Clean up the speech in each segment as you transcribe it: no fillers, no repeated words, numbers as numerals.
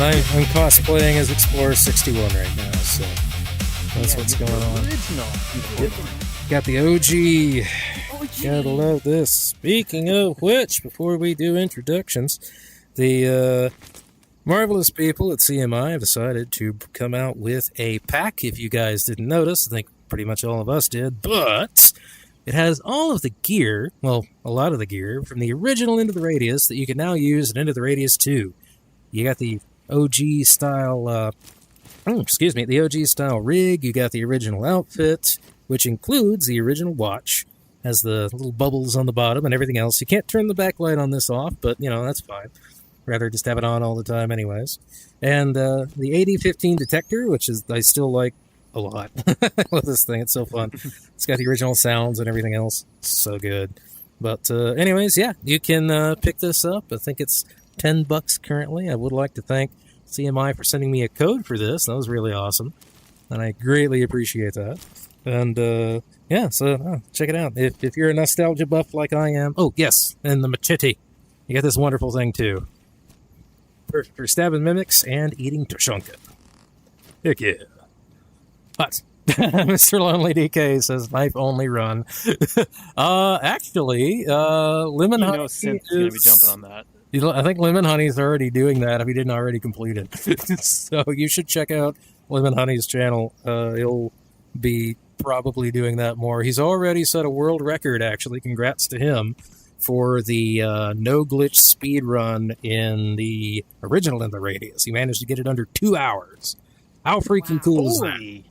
I'm cosplaying as Explorer 61 right now, so that's what's going on. Got the OG. Gotta love this. Speaking of which, before we do introductions, the marvelous people at CMI have decided to come out with a pack. If you guys didn't notice, I think pretty much all of us did, but it has all of the gear, well, a lot of the gear, from the original Into the Radius that you can now use in Into the Radius 2. You got the OG style, the OG style rig, you got the original outfit, which includes the original watch, has the little bubbles on the bottom and everything else. You can't turn the backlight on this off, but, that's fine. Rather just have it on all the time anyways. And the AD-15 detector, which is I still like a lot. I love this thing. It's so fun. It's got the original sounds and everything else. So good. But anyways, yeah, you can pick this up. I think it's $10 currently. I would like to thank CMI for sending me a code for this. That was really awesome. And I greatly appreciate that. And so check it out. If you're a nostalgia buff like I am. Oh, yes, and the machete. You got this wonderful thing too. For stabbing mimics and eating tushonka. Heck yeah. But Mr. Lonely DK says knife only run. Actually, Lemon Honey is going to be jumping on that. I think Lemon Honey's already doing that if he didn't already complete it. So you should check out Lemon Honey's channel. He'll be probably doing that more. He's already set a world record, actually. Congrats to him. For the no glitch speed run in the original In the Radius. He managed to get it under 2 hours. How freaking cool is that?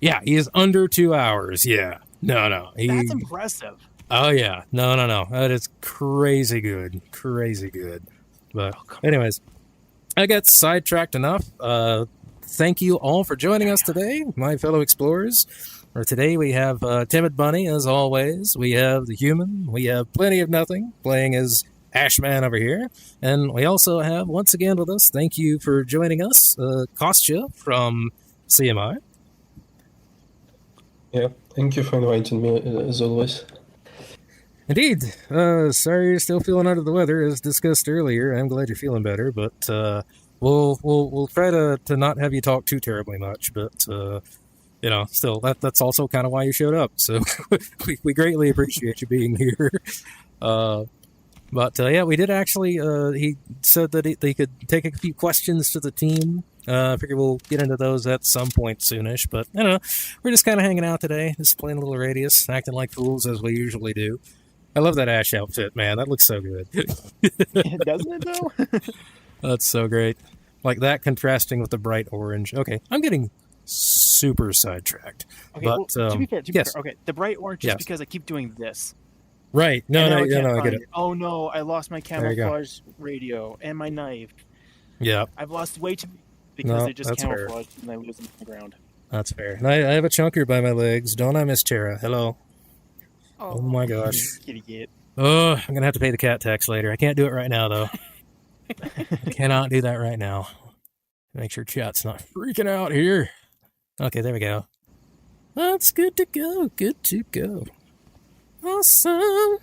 Yeah, he is under 2 hours. Yeah. No. That's impressive. Oh, yeah. No. That is crazy good. Crazy good. But anyways, I got sidetracked enough. Thank you all for joining us today, my fellow explorers. Today we have Timid Bunny, as always. We have the Human. We have Plenty of Nothing, playing as Ashman over here. And we also have, once again with us, thank you for joining us, Kostya from CMI. Yeah, thank you for inviting me, as always. Indeed. Sorry you're still feeling under the weather, as discussed earlier. I'm glad you're feeling better, but we'll try to not have you talk too terribly much, but... still, that's also kind of why you showed up. So we greatly appreciate you being here. But we did actually, he said that they could take a few questions to the team. I figure we'll get into those at some point soonish. But, we're just kind of hanging out today, just playing a little Radius, acting like fools as we usually do. I love that Ash outfit, man. That looks so good. Doesn't it, though? That's so great. Like that contrasting with the bright orange. Okay, I'm getting... super sidetracked. Okay, but to be fair, yes. Okay, the bright orange is because I keep doing this. Right. No, I get it. Oh no, I lost my camouflage radio and my knife. Yeah. I've lost way too many because they just camouflaged and I lose them on the ground. That's fair. And I have a chunker by my legs. Don't I, Miss Tara? Hello. Oh my gosh. Kitty cat. Oh, I'm going to have to pay the cat tax later. I can't do it right now, though. I cannot do that right now. Make sure chat's not freaking out here. Okay, there we go. That's good to go. Good to go. Awesome.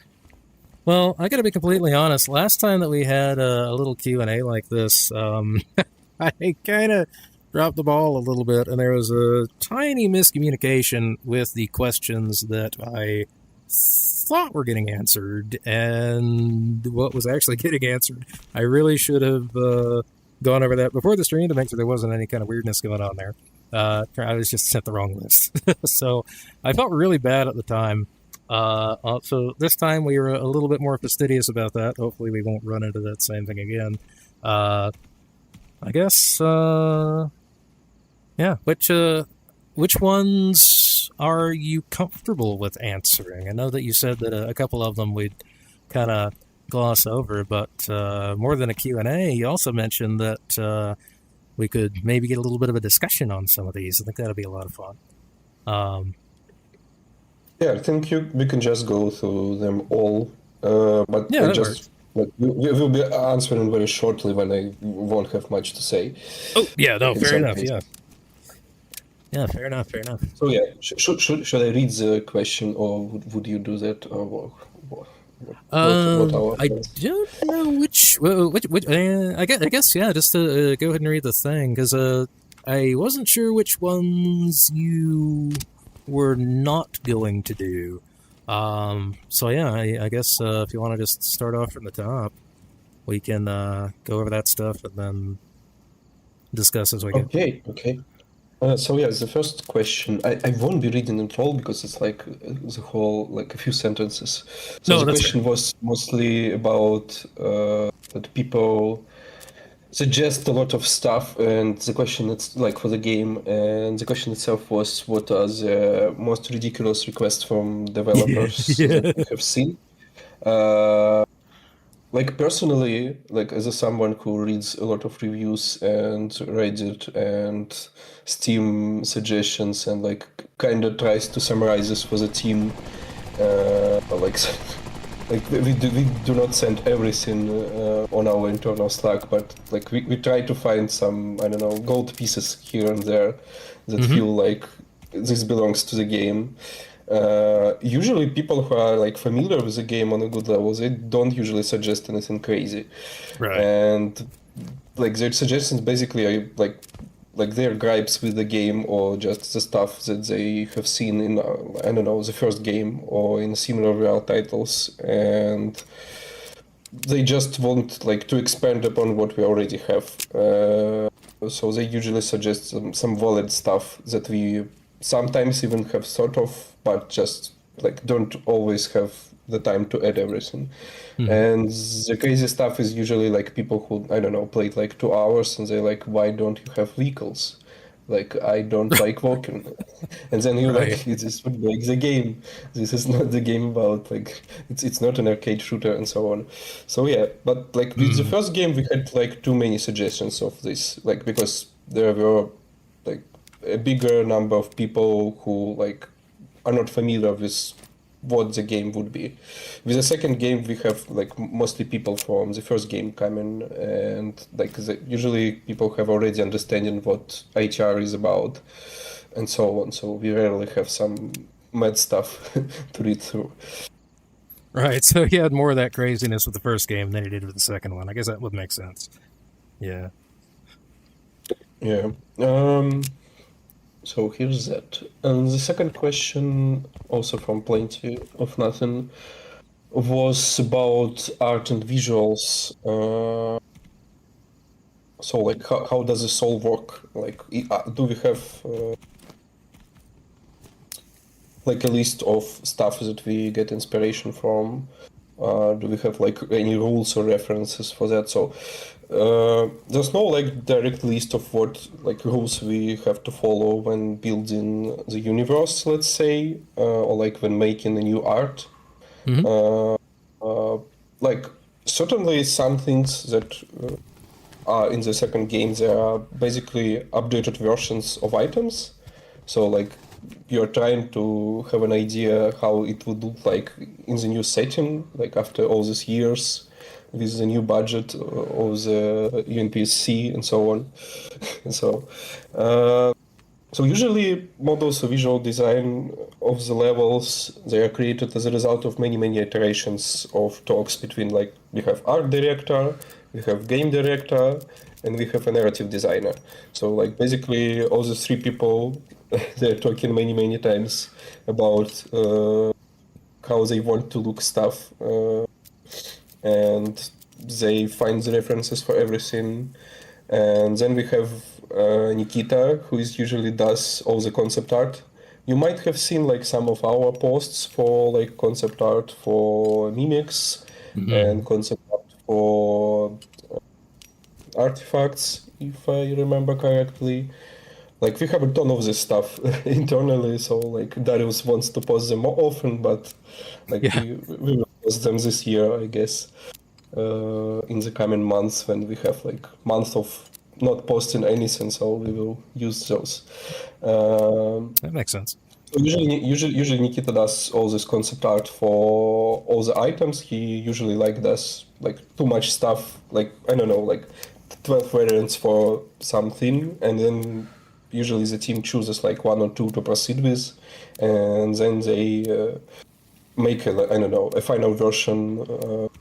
Well, I got to be completely honest. Last time that we had a little Q&A like this, I kind of dropped the ball a little bit, and there was a tiny miscommunication with the questions that I thought were getting answered, and what was actually getting answered. I really should have gone over that before the stream to make sure there wasn't any kind of weirdness going on there. I was just sent the wrong list. So I felt really bad at the time. So this time we were a little bit more fastidious about that. Hopefully we won't run into that same thing again. I guess, which ones are you comfortable with answering? I know that you said that a couple of them we'd kind of gloss over, but more than a Q&A, you also mentioned that we could maybe get a little bit of a discussion on some of these. I think that'd be a lot of fun. I think we can just go through them all. But yeah, we will be answering very shortly when I won't have much to say. Oh, yeah, no, fair enough, yeah. Yeah, fair enough. So, yeah, should I read the question, or would you do that? Or What our I don't know which. I guess yeah. Just to go ahead and read the thing, because I wasn't sure which ones you were not going to do. So yeah, I guess if you want to just start off from the top, we can go over that stuff and then discuss as we go. Okay. So yeah, the first question, I won't be reading it all because it's like the whole, like a few sentences. So No, the that's question fair. was mostly about that people suggest a lot of stuff, and the question it's like for the game, and the question itself was what are the most ridiculous requests from Yeah, developers that yeah. you have seen? Uh, like personally, like as a someone who reads a lot of reviews and Reddit and Steam suggestions and like kind of tries to summarize this for the team, like like we do not send everything on our internal Slack, but like we try to find some, I don't know, gold pieces here and there that feel like this belongs to the game. Usually people who are like familiar with the game on a good level, they don't usually suggest anything crazy. Right. And like their suggestions basically are like their gripes with the game or just the stuff that they have seen in I don't know, the first game or in similar VR titles, and they just want like to expand upon what we already have. So they usually suggest some valid stuff that we sometimes even have thought of, but just like don't always have the time to add everything. And the crazy stuff is usually like people who, I don't know, played like 2 hours and they're like, why don't you have vehicles? Like, I don't like walking. And then you're Right. like, this would make the game. This is not the game about, like, it's not an arcade shooter and so on. So yeah, but like with the first game, we had like too many suggestions of this, like, because there were like a bigger number of people who like are not familiar with what the game would be. With the second game, we have like mostly people from the first game coming, and like usually people have already understanding what HR is about, and so on. So we rarely have some mad stuff to read through. Right. So he had more of that craziness with the first game than he did with the second one. I guess that would make sense. Yeah. Yeah. So here's that. And the second question, also from Plenty of Nothing, was about art and visuals. So like how does this all work? Like do we have like a list of stuff that we get inspiration from? Do we have like any rules or references for that? So there's no like direct list of what like rules we have to follow when building the universe, let's say, or like when making a new art. Like certainly some things that are in the second game, they are basically updated versions of items. So like you're trying to have an idea how it would look like in the new setting, like after all these years with the new budget of the UNPSC and so on. so so usually models of visual design of the levels, they are created as a result of many iterations of talks between like we have art director, we have game director, and we have a narrative designer. So like basically all the three people, they're talking many times about how they want to look stuff, and they find the references for everything. And then we have Nikita, who is usually does all the concept art. You might have seen like some of our posts for like concept art for mimics and concept art for artifacts, if I remember correctly. Like we have a ton of this stuff internally, so like Darius wants to post them more often, but like Yeah. we will post them this year, I guess, in the coming months when we have like month of not posting anything, so we will use those. That makes sense. So usually Nikita does all this concept art for all the items. He usually like does like too much stuff, like I don't know, like 12 variants for something, and then usually the team chooses like one or two to proceed with, and then they make a final version of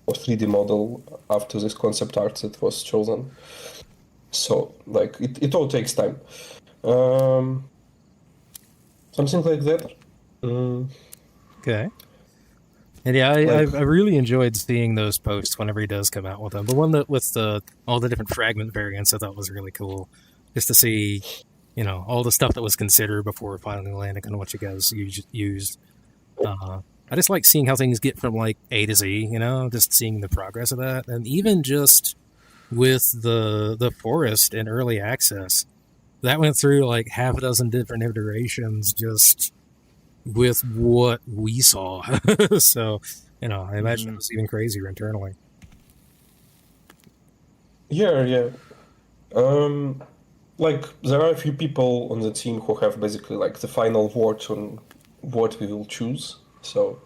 3D model after this concept art that was chosen. So like it all takes time. Something like that. Okay. And yeah, I really enjoyed seeing those posts whenever he does come out with them. The one that with all the different fragment variants, I thought was really cool, just to see, all the stuff that was considered before finally landing on what you guys used. I just like seeing how things get from like A to Z, just seeing the progress of that, and even just with the forest and early access, that went through like half a dozen different iterations just with what we saw. So, I imagine it was even crazier internally. Yeah. Like there are a few people on the team who have basically like the final word on what we will choose. So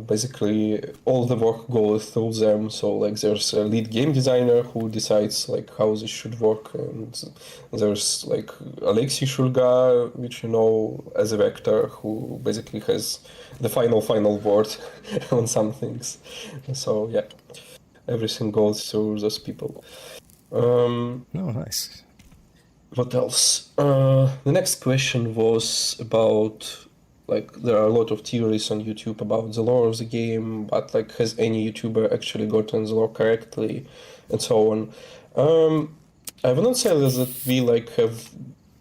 basically all the work goes through them. So like there's a lead game designer who decides like how this should work, and there's like Alexi Shulga, which as a vector, who basically has the final word on some things. So yeah, everything goes through those people. Oh, nice. What else? The next question was about, like, there are a lot of theories on YouTube about the lore of the game, but like, has any YouTuber actually gotten the lore correctly, and so on. I will not say that we like have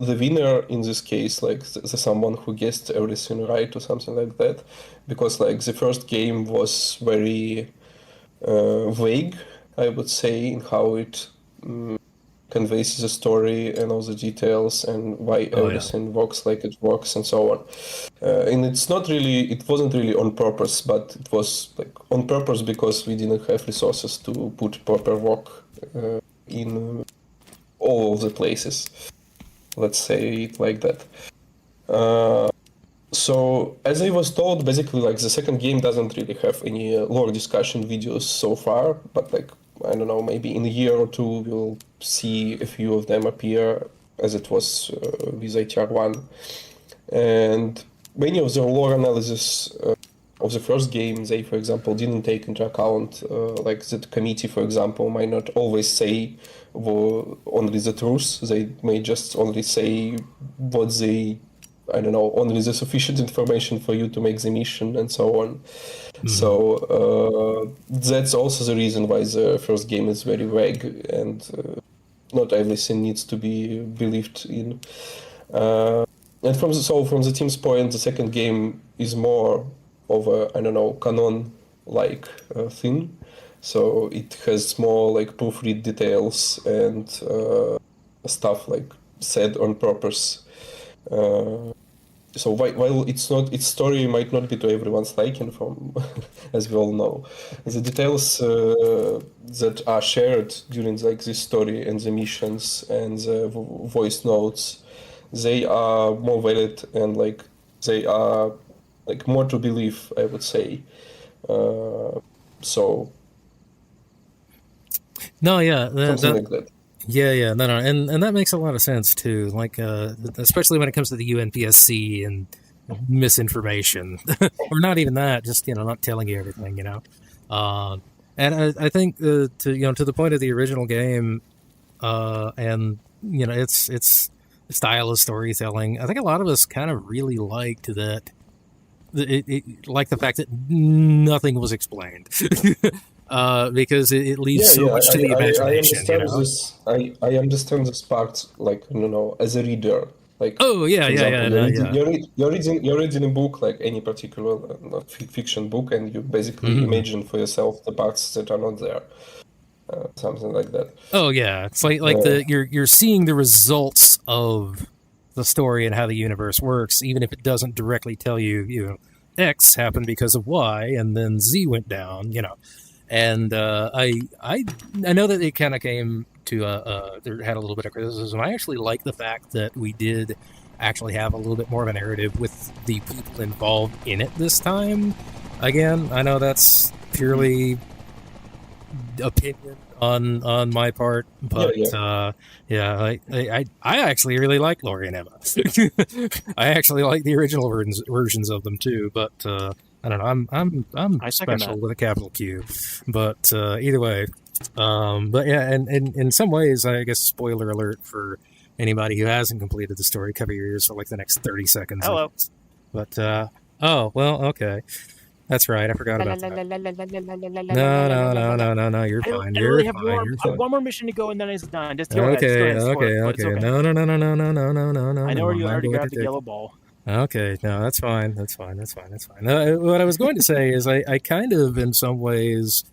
the winner in this case, like the someone who guessed everything right or something like that, because like the first game was very vague, I would say, in how it conveys the story and all the details and why everything works like it works and so on. And it wasn't really on purpose, but it was like on purpose because we didn't have resources to put proper work in all of the places. Let's say it like that. So as I was told, basically like the second game doesn't really have any lore discussion videos so far, but like, I don't know, maybe in a year or two we'll see a few of them appear, as it was with ITR1. And many of the lore analysis of the first game, they, for example, didn't take into account, like that committee, for example, might not always say only the truth. They may just only say what they, I don't know, only the sufficient information for you to make the mission and so on. Mm-hmm. So that's also the reason why the first game is very vague and not everything needs to be believed in. And from the team's point, the second game is more of a, I don't know, canon-like thing. So it has more like proofread details and stuff like said on purpose. So while its story might not be to everyone's liking, from as we all know, the details that are shared during like this story and the missions and the voice notes, they are more valid and like they are like more to believe, I would say. So no, yeah, something like that. Yeah, no, and that makes a lot of sense too. Like, especially when it comes to the UNPSC and misinformation, or not even that, just not telling you everything, And I think to the point of the original game, and its style of storytelling, I think a lot of us kind of really liked that. Like the fact that nothing was explained. Because it leaves so much to the imagination. I understand this part, like, as a reader. Like, oh yeah, You're reading a book, like any particular fiction book, and you basically imagine for yourself the parts that are not there, something like that. Oh yeah, it's like you're seeing the results of the story and how the universe works, even if it doesn't directly tell you, X happened because of Y, and then Z went down, And I know that it kind of came to there had a little bit of criticism. I actually like the fact that we did actually have a little bit more of a narrative with the people involved in it this time. Again, I know that's purely opinion on my part, but I actually really like Lori and Emma. I actually like the original versions of them too, but I don't know. I'm special with a capital Q, but either way, but yeah, and in some ways, I guess spoiler alert for anybody who hasn't completed the story, cover your ears for like the next 30 seconds. Hello. But oh well, okay. That's right. I forgot about that. No. You're fine. I have one more mission to go, and then it's done. Just go ahead. Okay. No. I know where you already grabbed the yellow ball. Okay. No, that's fine. That's fine. What I was going to say is I kind of, in some ways,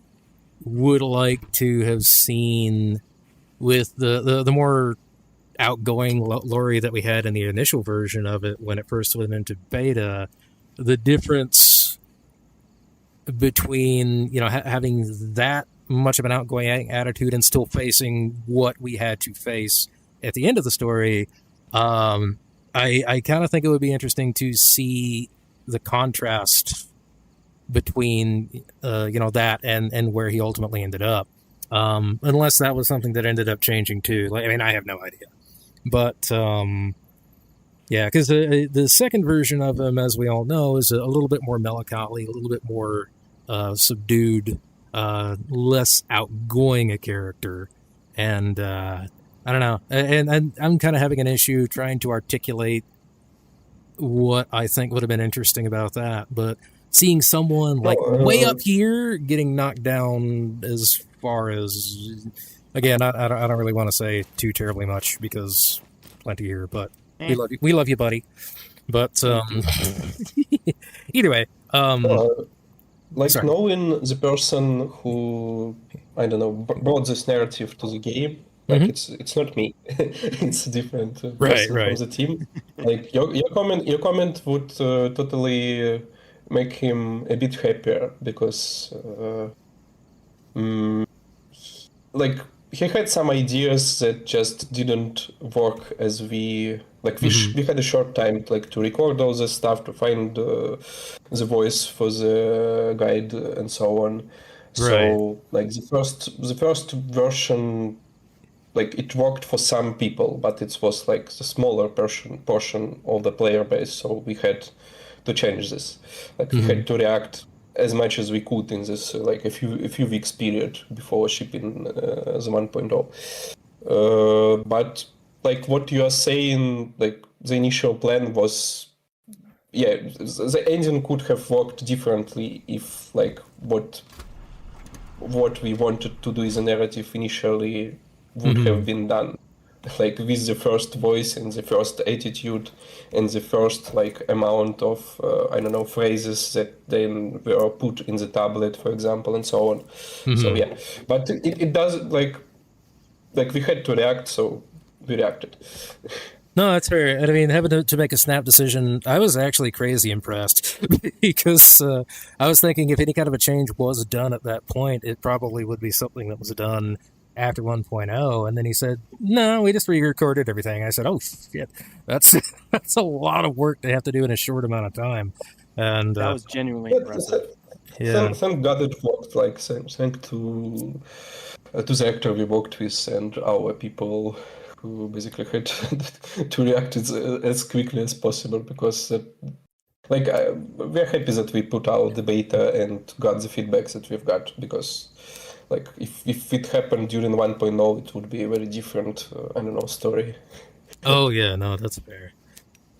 would like to have seen with the more outgoing Lori that we had in the initial version of it when it first went into beta, the difference between, you know, having that much of an outgoing attitude and still facing what we had to face at the end of the story. I kind of think it would be interesting to see the contrast between, you know, that and where he ultimately ended up. Unless that was something that ended up changing too. Like, I mean, I have no idea. But, yeah, because the second version of him, as we all know, is a little bit more melancholy, a little bit more subdued, less outgoing a character. And I don't know. And I'm kind of having an issue trying to articulate what I think would have been interesting about that. But seeing someone like way up here getting knocked down as far as... Again, I don't really want to say too terribly much because plenty here, but we love you, buddy. But either way, knowing the person who, I don't know, brought this narrative to the game, like it's not me, it's a different person from the team. Like your comment would totally make him a bit happier because, like. He had some ideas that just didn't work as we had a short time to record all this stuff, to find the voice for the guide and so on. So the first version, it worked for some people, but it was the smaller portion of the player base. So we had to change this. We had to react as much as we could in this a few weeks period before shipping the 1.0. But what you are saying, the initial plan was, the engine could have worked differently if what we wanted to do as a narrative initially would have been done. With the first voice and the first attitude and the first amount of phrases that then were put in the tablet, for example, and so on. So but it does we had to react, so we reacted. No, that's fair. I mean, having to make a snap decision, I was actually crazy impressed because I was thinking if any kind of a change was done at that point, it probably would be something that was done after 1.0, and then he said, no, we just re-recorded everything. I said, oh shit, that's a lot of work to have to do in a short amount of time. And that was genuinely impressive. Thank God it worked. Thanks to the actor we worked with and our people who basically had to react as quickly as possible, because we're happy that we put out the beta and got the feedbacks that we've got, because if it happened during 1.0, it would be a very different, story. Oh, yeah, no, that's fair.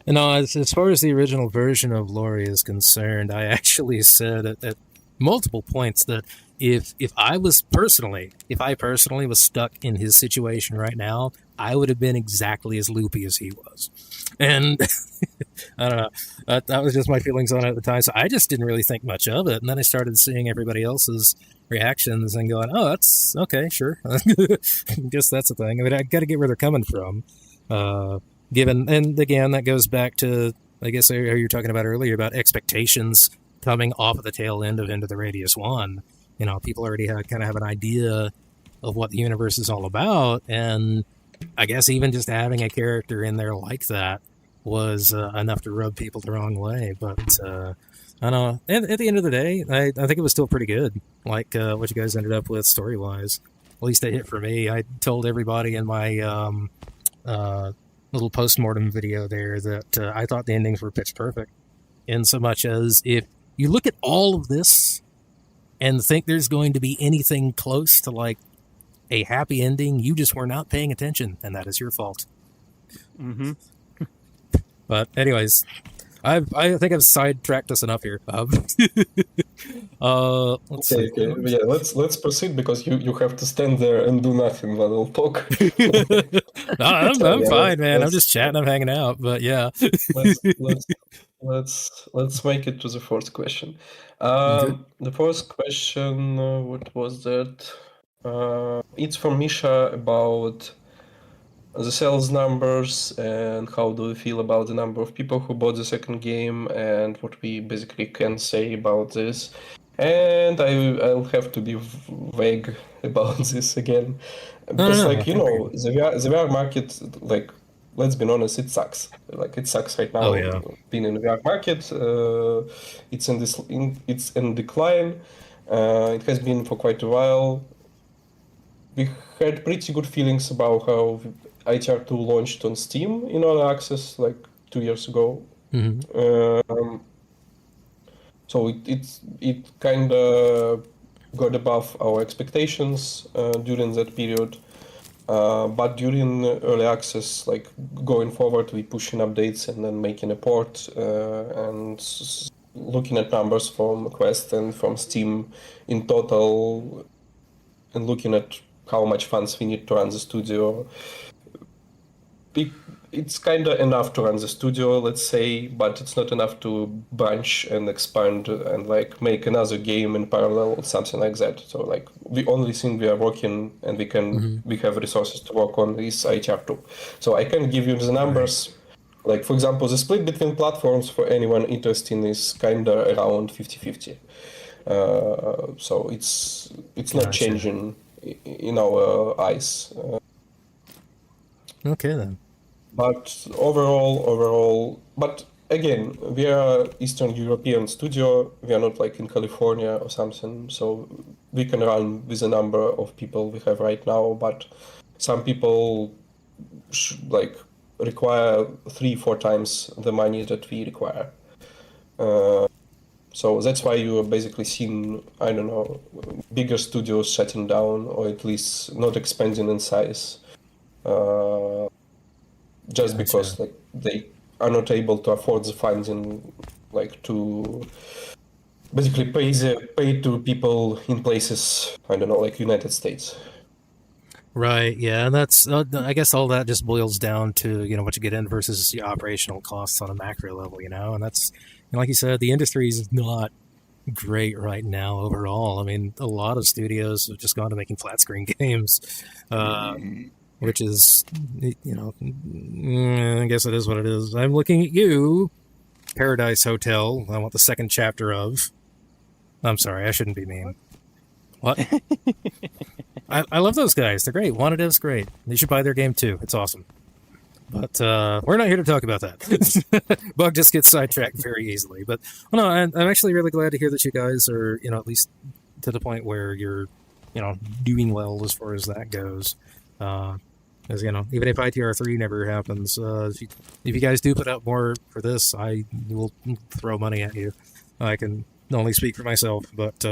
No, as far as the original version of Lori is concerned, I actually said at multiple points that if I personally was stuck in his situation right now, I would have been exactly as loopy as he was. And I don't know, that was just my feelings on it at the time. So I just didn't really think much of it. And then I started seeing everybody else's reactions and going, oh, that's okay, sure. I guess that's a thing. I mean, I got to get where they're coming from. Given, and again, that goes back to, I guess, how you were talking about earlier about expectations coming off of the tail end of Into the Radius 1. You know, people already kind of have an idea of what the universe is all about, and I guess even just having a character in there like that was enough to rub people the wrong way. But I know. And at the end of the day, I think it was still pretty good. Like what you guys ended up with story wise. At least it hit for me. I told everybody in my uh, little post-mortem video there that I thought the endings were pitch perfect. In so much as if you look at all of this and think there's going to be anything close to like a happy ending, you just were not paying attention, and that is your fault. Mm-hmm. But anyways, I think I've sidetracked us enough here. Let's see. Okay. Yeah, let's proceed because you have to stand there and do nothing while I'll talk. No, I'm fine, man. I'm just chatting. I'm hanging out. But yeah, let's make it to the first question. The first question, what was that? It's from Misha about the sales numbers and how do we feel about the number of people who bought the second game and what we basically can say about this. And I'll have to be vague about this again because, the VR market, like, let's be honest, it sucks. Like, it sucks right now. Oh, yeah. Being in the VR market, it's in decline. It has been for quite a while. We had pretty good feelings about how ITR2 launched on Steam in early access like 2 years ago. Mm-hmm. So it kind of got above our expectations during that period. But during early access, like going forward, we pushing updates and then making a port and looking at numbers from Quest and from Steam in total, and looking at how much funds we need to run the studio. It's kind of enough to run the studio, let's say, but it's not enough to branch and expand and like make another game in parallel or something like that. So like the only thing we are working and we have resources to work on is ITR2. So I can give you the numbers. Right. Like, for example, the split between platforms for anyone interested is kind of around 50-50. So it's not changing in our eyes. Okay then. But overall, but again, we are Eastern European studio. We are not like in California or something, so we can run with the number of people we have right now. But some people like require 3-4 times the money that we require. So that's why you are basically seeing, I don't know, bigger studios shutting down or at least not expanding in size. Just because like they are not able to afford the funding, like to basically pay to people in places, I don't know, like United States. Right. Yeah, and that's I guess all that just boils down to what you get in versus the operational costs on a macro level, and that's like you said, the industry is not great right now overall. I mean, a lot of studios have just gone to making flat screen games. Which is, I guess it is what it is. I'm looking at you, Paradise Hotel. I want the second chapter of. I'm sorry, I shouldn't be mean. What? I love those guys. They're great. Wanted is great. You should buy their game too. It's awesome. But we're not here to talk about that. Bug just gets sidetracked very easily. But well, no, I'm actually really glad to hear that you guys are, at least to the point where you're, doing well as far as that goes. As even if ITR3 never happens, if you guys do put out more for this, I will throw money at you. I can only speak for myself, but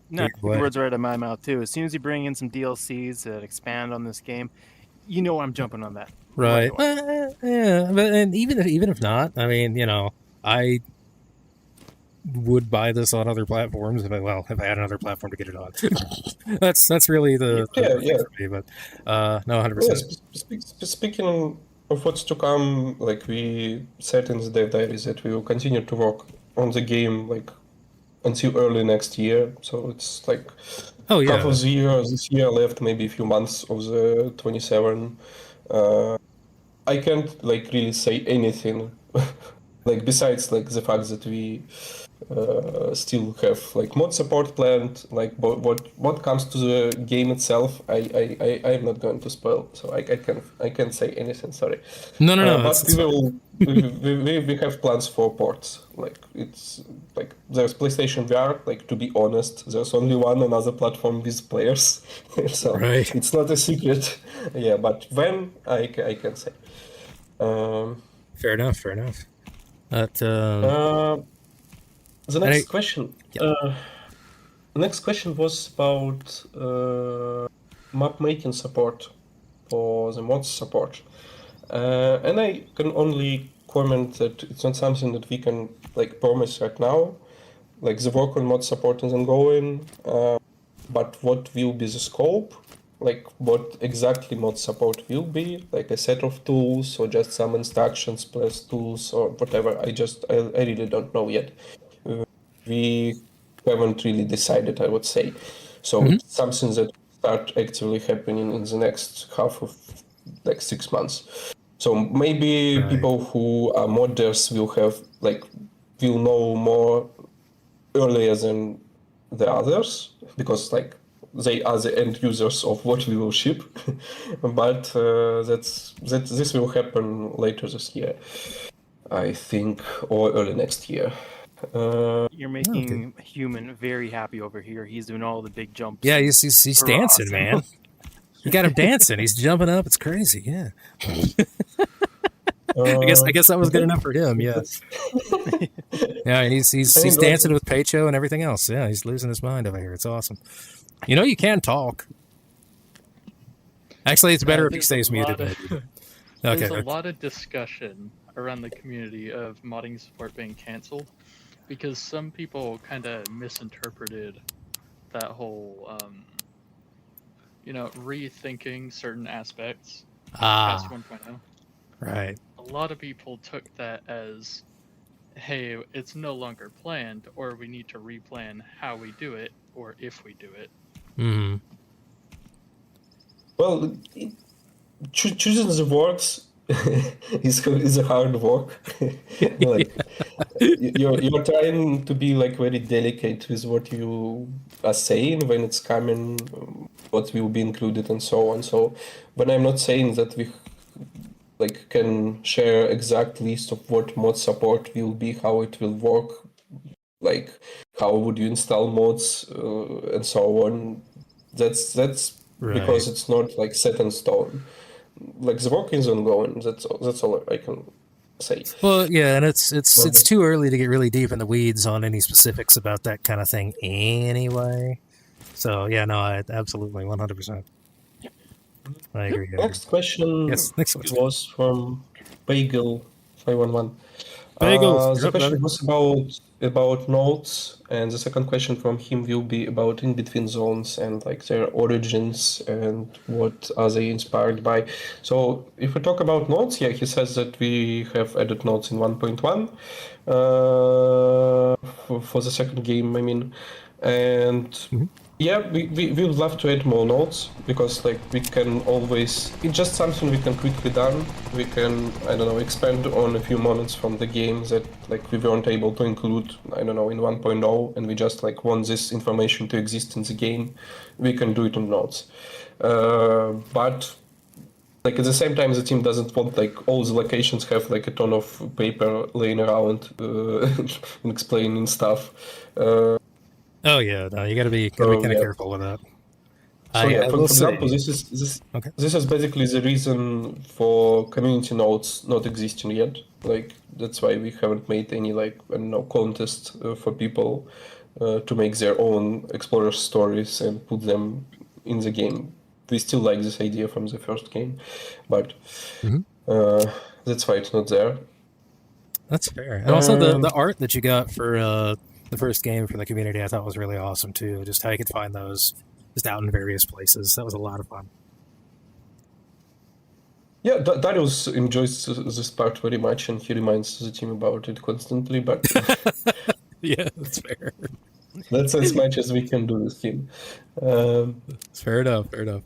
no, words right out of my mouth too. As soon as you bring in some DLCs that expand on this game, I'm jumping on that. Right? Yeah, but and even if not, I mean, I would buy this on other platforms if I had another platform to get it on. that's really the thing for me. But no, 100%. Speaking of what's to come, like we said in the dev diaries that we will continue to work on the game like until early next year. So it's like half of the year this year left, maybe a few months of the 27. I can't like really say anything like besides like the fact that we still have like mod support planned. Like what comes to the game itself, I'm not going to spoil, so I can't say anything. Sorry. No. But we will. We have plans for ports. Like it's like there's PlayStation VR. Like to be honest, there's only one another platform with players, so Right. it's not a secret. Yeah, but when I can say. Fair enough. But The next question. Yeah. The next question was about map making support for the mods support, and I can only comment that it's not something that we can like promise right now. Like the work on mod support is ongoing, but what will be the scope? Like what exactly mod support will be? Like a set of tools or just some instructions plus tools or whatever? I really don't know yet. We haven't really decided, I would say. So it's something that start actually happening in the next half of like 6 months. So maybe people who are modders will know more earlier than the others, because like they are the end users of what we will ship. But this will happen later this year, I think, or early next year. You're making Human very happy over here. He's doing all the big jumps. Yeah, he's dancing, man. You got him dancing. He's jumping up. It's crazy. Yeah. I guess that was good enough for him. Yeah. Yeah, and he's dancing with Pecho and everything else. Yeah, he's losing his mind over here. It's awesome. You know, you can talk. Actually, it's better if he stays muted. There's a lot of discussion around the community of modding support being canceled because some people kind of misinterpreted that whole, rethinking certain aspects of Patch 1.0. Right. A lot of people took that as, hey, it's no longer planned, or we need to replan how we do it, or if we do it. Mm-hmm. Well, choosing the words is a hard work. Like you're trying to be like very delicate with what you are saying when it's coming, what will be included and so on. So when I'm not saying that we like can share exact list of what mod support will be, how it will work, like how would you install mods and so on. That's because it's not like set in stone. Like the work is ongoing. That's all I can say. Well, yeah, and it's too early to get really deep in the weeds on any specifics about that kind of thing anyway. So yeah, no, I absolutely 100%. I agree. Next question was from Bagel 511. Bagels. The question was about nodes, and the second question from him will be about in-between zones and like their origins and what are they inspired by. So if we talk about nodes, yeah, he says that we have added nodes in 1.1 for the second game, I mean, and yeah, we would love to add more nodes because like we can always, it's just something we can quickly done. We can, I don't know, expand on a few moments from the game that like we weren't able to include, I don't know, in 1.0, and we just like want this information to exist in the game. We can do it in nodes. But like at the same time, the team doesn't want like all the locations have like a ton of paper laying around and explaining stuff. Oh yeah, no, you gotta be kind of careful with that. So for example, this is basically the reason for community nodes not existing yet. Like that's why we haven't made any like contest for people to make their own explorer stories and put them in the game. We still like this idea from the first game, but that's why it's not there. That's fair. And also the art that you got for the first game for the community, I thought was really awesome too. Just how you could find those just out in various places. That was a lot of fun. Yeah, Darius enjoys this part very much, and he reminds the team about it constantly. But yeah, that's fair. That's as much as we can do with him. Fair enough.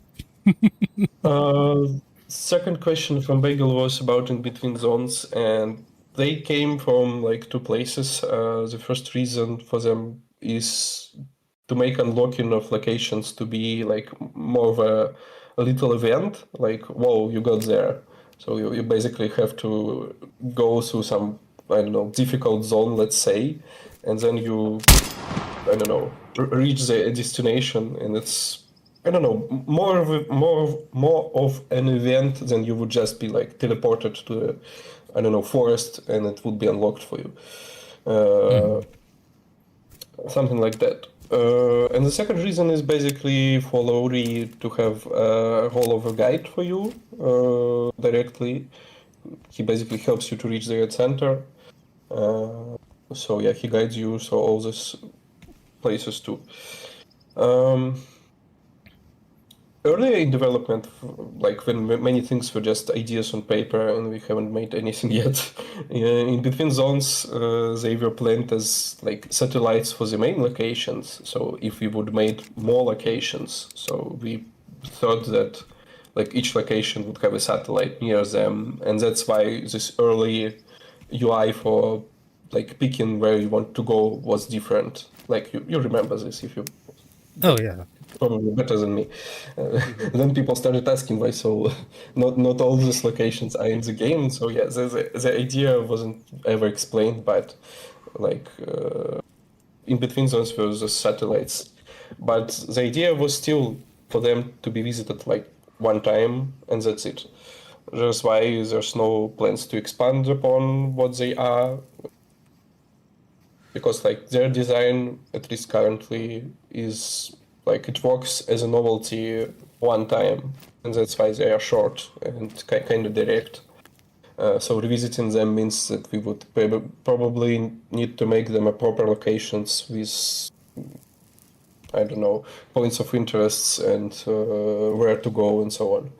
Second question from Bagel was about in between zones, and they came from like two places. The first reason for them is to make unlocking of locations to be like more of a little event, like, whoa, you got there. So you basically have to go through some, I don't know, difficult zone, let's say, and then you, I don't know, reach the destination, and it's, I don't know, more of an event than you would just be like teleported to a, I don't know, forest, and it would be unlocked for you. Something like that. And the second reason is basically for Lowry to have a rollover guide for you directly. He basically helps you to reach the red center. So yeah, he guides you through all these places too. Earlier in development, like when many things were just ideas on paper and we haven't made anything yet, in between zones, they were planned as like satellites for the main locations. So if we would made more locations, so we thought that like each location would have a satellite near them, and that's why this early UI for like picking where you want to go was different. Like you remember this if you. Oh yeah. Probably better than me. Then people started asking why so not all these locations are in the game. So yeah, the idea wasn't ever explained, but like in between those were the satellites. But the idea was still for them to be visited like one time, and that's it. That's why there's no plans to expand upon what they are, because like their design, at least currently, is like it works as a novelty one time, and that's why they are short and kind of direct. So revisiting them means that we would probably need to make them a proper locations with, I don't know, points of interests and where to go and so on.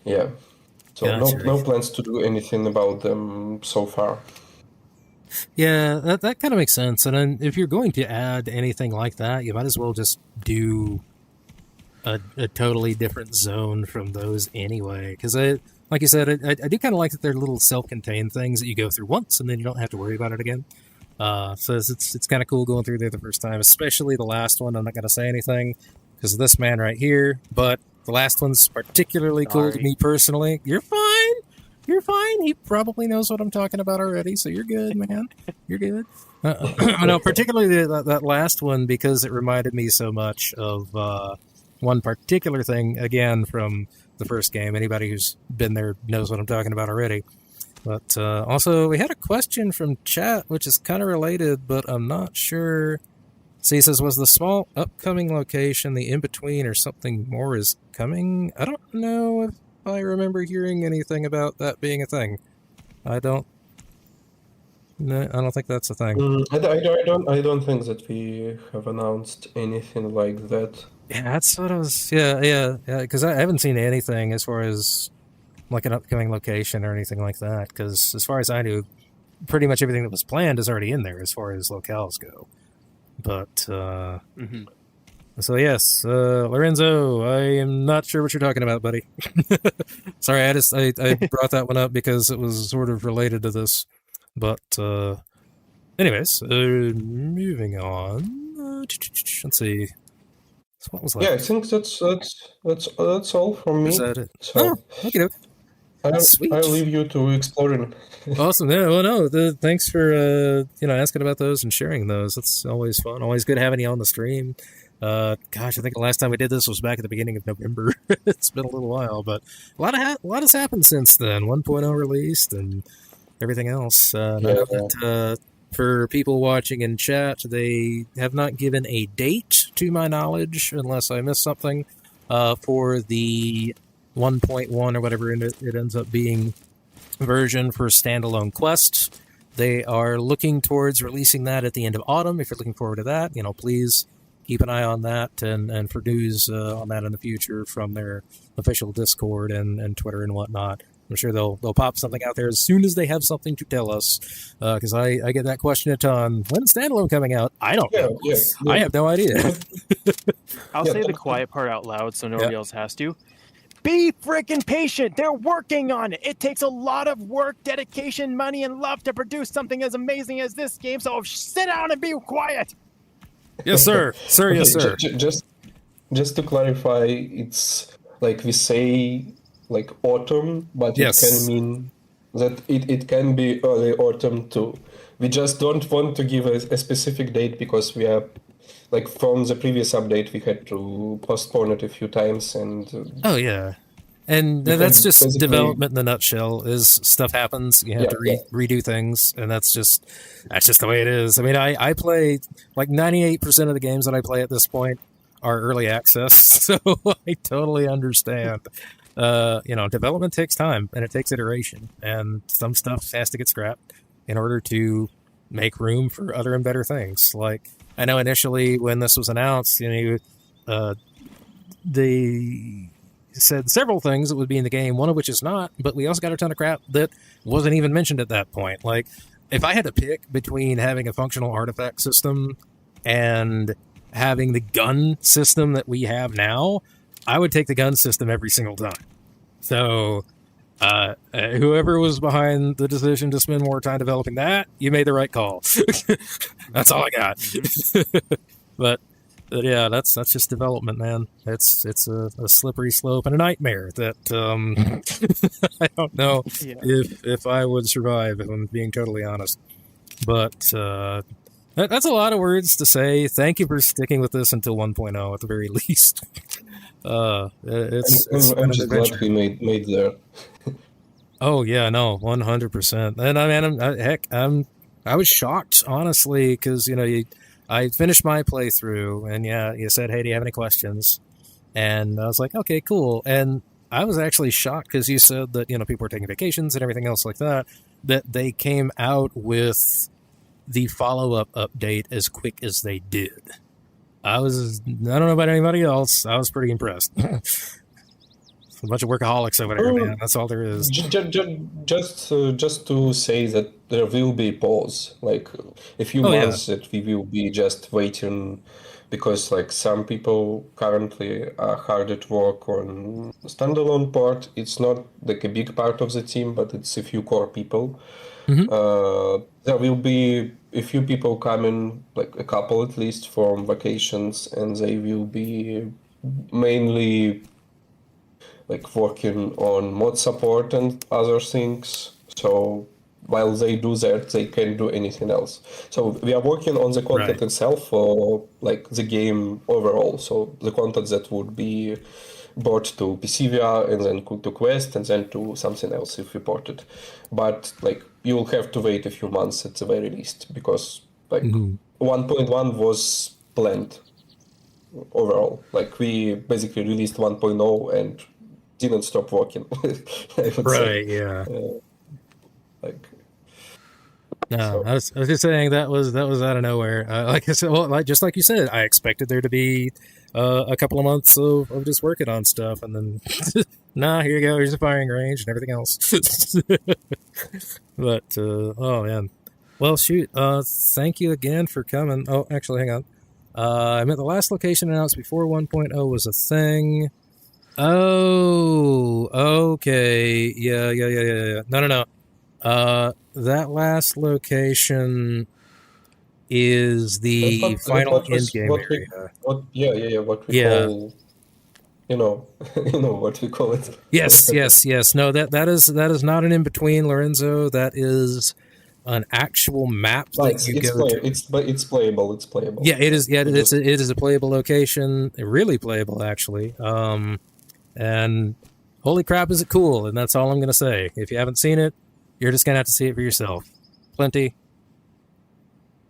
Yeah. So no plans to do anything about them so far. Yeah, that kind of makes sense. And then if you're going to add anything like that, you might as well just do a totally different zone from those anyway. Because like you said, I do kind of like that they're little self-contained things that you go through once and then you don't have to worry about it again. So it's kind of cool going through there the first time, especially the last one. I'm not going to say anything because of this man right here, but the last one's particularly cool to me personally. You're fine. You're fine. He probably knows what I'm talking about already, so you're good, man. You're good. No, particularly that last one, because it reminded me so much of one particular thing, again, from the first game. Anybody who's been there knows what I'm talking about already. But also, we had a question from chat, which is kind of related, but I'm not sure. So he says, was the small upcoming location the in-between or something more is coming? I don't know if I remember hearing anything about that being a thing. I don't think that's a thing. I don't think that we have announced anything like that. Yeah, that's what I was. Yeah. Because I haven't seen anything as far as like an upcoming location or anything like that. Because as far as I knew, pretty much everything that was planned is already in there as far as locales go. But so yes, Lorenzo, I am not sure what you're talking about, buddy. Sorry, I brought that one up because it was sort of related to this. But anyways, moving on. Let's see. So what was that? Yeah, I think that's all from me. Is that it? So, okay. I'll leave you to exploring. Awesome. Yeah, well, no, thanks for asking about those and sharing those. It's always fun. Always good having you on the stream. Gosh, I think the last time we did this was back at the beginning of November. It's been a little while, but a lot has happened since then. 1.0 released and everything else. I know that for people watching in chat, they have not given a date, to my knowledge, unless I missed something, for the 1.1 or whatever it ends up being version for standalone quests. They are looking towards releasing that at the end of autumn. If you're looking forward to that, please keep an eye on that and for news on that in the future from their official Discord and Twitter and whatnot. I'm sure they'll pop something out there as soon as they have something to tell us, because I get that question a ton. When's standalone coming out? I don't know. Yeah. I have no idea. I'll say the quiet part out loud so nobody else has to. Be freaking patient. They're working on it. It takes a lot of work, dedication, money, and love to produce something as amazing as this game. So sit down and be quiet. Yes, sir. Sir, yes, sir. Just to clarify, it's like we say like autumn, but Yes. it can mean that it can be early autumn too. We just don't want to give a specific date because we are like from the previous update we had to postpone it a few times and Oh yeah. And that's just development in a nutshell. Is stuff happens, you have to redo things, and that's just the way it is. I mean, I play like 98% of the games that I play at this point are early access, so I totally understand. Development takes time and it takes iteration, and some stuff has to get scrapped in order to make room for other and better things. Like I know initially when this was announced, they said several things that would be in the game, one of which is not, but we also got a ton of crap that wasn't even mentioned at that point. Like, if I had to pick between having a functional artifact system and having the gun system that we have now, I would take the gun system every single time. So, whoever was behind the decision to spend more time developing that, you made the right call. That's all I got. But yeah, that's just development, man. It's a slippery slope and a nightmare that I don't know if I would survive, if I'm being totally honest. But that's a lot of words to say. Thank you for sticking with this until 1.0 at the very least. I'm just glad we made there. Oh yeah, no, 100%. And I was shocked, honestly, because I finished my playthrough, and you said, hey, do you have any questions? And I was like, okay, cool. And I was actually shocked because you said that, people were taking vacations and everything else like that they came out with the follow-up update as quick as they did. I don't know about anybody else. I was pretty impressed. A bunch of workaholics over there, man. That's all there is. Just to say that there will be pause, like a few months that we will be just waiting, because like some people currently are hard at work on standalone part. It's not like a big part of the team, but it's a few core people. Mm-hmm. There will be a few people coming, like a couple at least, from vacations, and they will be mainly like working on mod support and other things. So while they do that, they can't do anything else. So we are working on the content itself for like the game overall. So the content that would be brought to PC VR and then to Quest and then to something else if we port it. But like you will have to wait a few months at the very least, because like 1.1 was planned overall. Like we basically released 1.0 and didn't stop working. I would say. Yeah. So. I was just saying that was out of nowhere. Like I said, just like you said, I expected there to be a couple of months of just working on stuff, and then here you go. Here's a firing range and everything else. But oh man, well shoot. Thank you again for coming. Oh, actually, hang on. I meant the last location announced before 1.0 was a thing. Oh, okay. Yeah. No. That last location is the final end game area. What we call, what we call it. Yes. No, that is not an in between, Lorenzo. That is an actual map that you go to. It's playable. It's playable. Yeah, it is. Yeah, it is a playable location. Really playable, actually. And holy crap, is it cool? And that's all I'm going to say. If you haven't seen it, you're just going to have to see it for yourself. Plenty.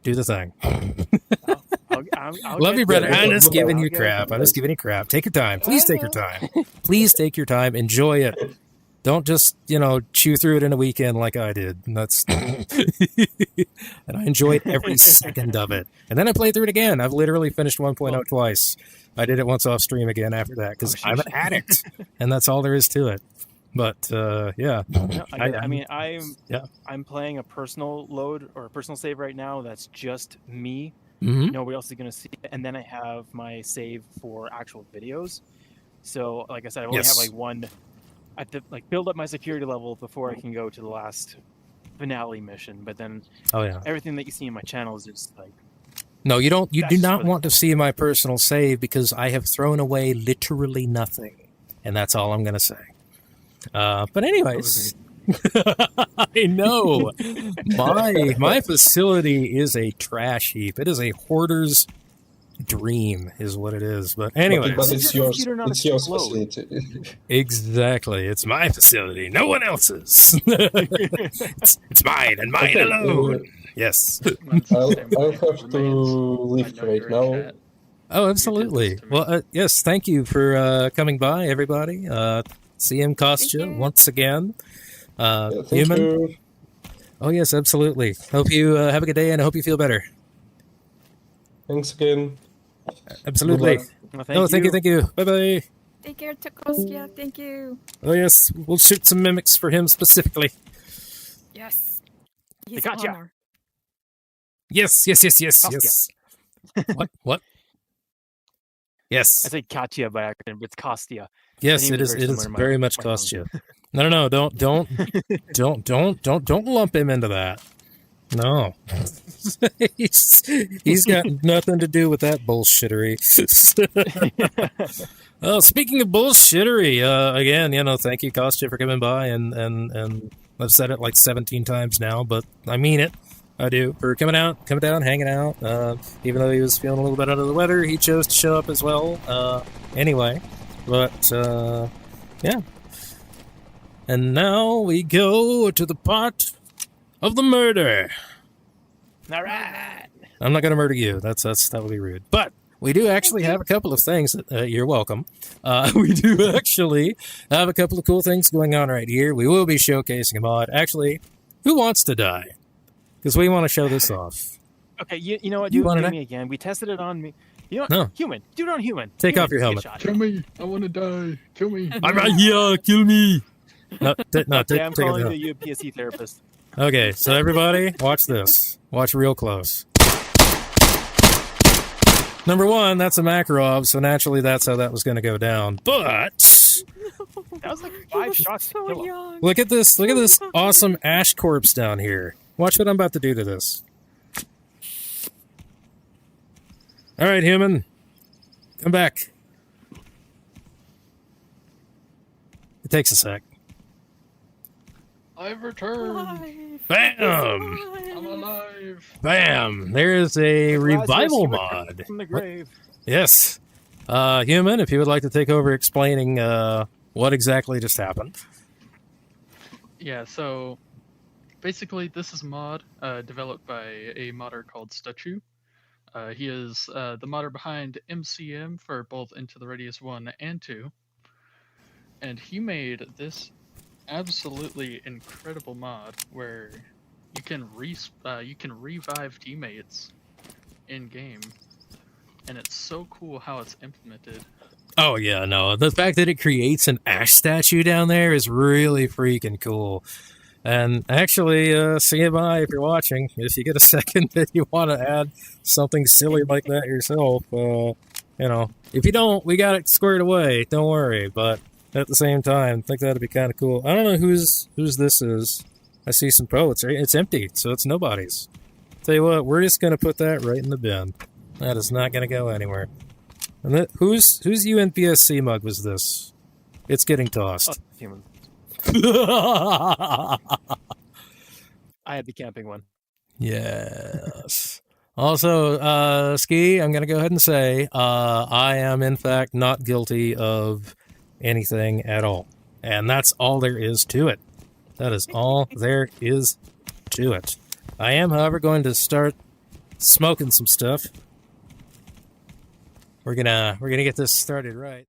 Do the thing. I'll Love you, brother. I'm just giving you crap. Take your time. Please take your time. Please take your time. Enjoy it. Don't just, chew through it in a weekend like I did. And that's and I enjoyed every second of it. And then I played through it again. I've literally finished 1.0 twice. I did it once off stream again after that because I'm an addict, and that's all there is to it. But yeah, I'm playing a personal load or a personal save right now. That's just me. Mm-hmm. Nobody else is going to see it. And then I have my save for actual videos. So, like I said, I only have like one. I have to like build up my security level before I can go to the last finale mission. But then, everything that you see in my channel is just like. No, you don't. You do not want to see my personal save because I have thrown away literally nothing, and that's all I'm going to say. But anyways, I know my facility is a trash heap. It is a hoarder's dream, is what it is. But anyways, but it's yours. It's your facility. Exactly, it's my facility. No one else's. it's mine and mine alone. Yes. I'll have to leave right now. Oh, absolutely. Well, yes, thank you for coming by, everybody. CM Kostya, once again. Human. You. Oh, yes, absolutely. Hope you have a good day, and I hope you feel better. Thanks again. Absolutely. Well, thank you. Bye-bye. Take care, Kostya. Thank you. Oh, yes, we'll shoot some mimics for him specifically. Yes. They got ya. Yes. What? Yes. I say Katya by accident, but it's Kostya. Yes, it is very much Kostya. No, don't lump him into that. No. he's got nothing to do with that bullshittery. Well, speaking of bullshittery, again, thank you, Kostya, for coming by, and I've said it like 17 times now, but I mean it. I do. For coming down, hanging out. Even though he was feeling a little bit under the weather, he chose to show up as well. Anyway, but yeah. And now we go to the part of the murder. All right. I'm not going to murder you. That would be rude. But we do actually have a couple of things. You're welcome. We do actually have a couple of cool things going on right here. We will be showcasing a mod. Actually, who wants to die? Because we want to show this off. Okay, you know what? Do it me again. We tested it on me. You know what? No. Human. Do it on human. Take off your helmet. Kill me. I want to die. Kill me. I'm right here. Kill me. No, take I'm it calling down. the UPSC therapist. Okay, so everybody, watch this. Watch real close. Number one, that's a Makarov, so naturally that's how that was going to go down. But that was like 5 shots. So young. look at this awesome ash corpse down here. Watch what I'm about to do to this. All right, human. Come back. It takes a sec. I've returned. Alive. Bam! I'm alive. Bam! There's a revival mod. From the grave. Yes. Human, if you would like to take over explaining what exactly just happened. Yeah, so basically this is a mod developed by a modder called Statue. He is the modder behind MCM for both Into the Radius 1 and 2. And he made this absolutely incredible mod where you can revive teammates in game, and it's so cool how it's implemented. Oh yeah, no, the fact that it creates an ash statue down there is really freaking cool. And actually, CMI, if you're watching, if you get a second that you want to add something silly like that yourself, if you don't, we got it squared away. Don't worry, but at the same time, I think that'd be kind of cool. I don't know whose this is. I see some poets. It's empty, so it's nobody's. Tell you what, we're just gonna put that right in the bin. That is not gonna go anywhere. And whose UNPSC mug was this? It's getting tossed. Oh, human. I had the camping one. Yes. Also, Ski, I'm gonna go ahead and say I am in fact not guilty of anything at all. And that's all there is to it. That is all there is to it. I am, however, going to start smoking some stuff. We're gonna get this started right.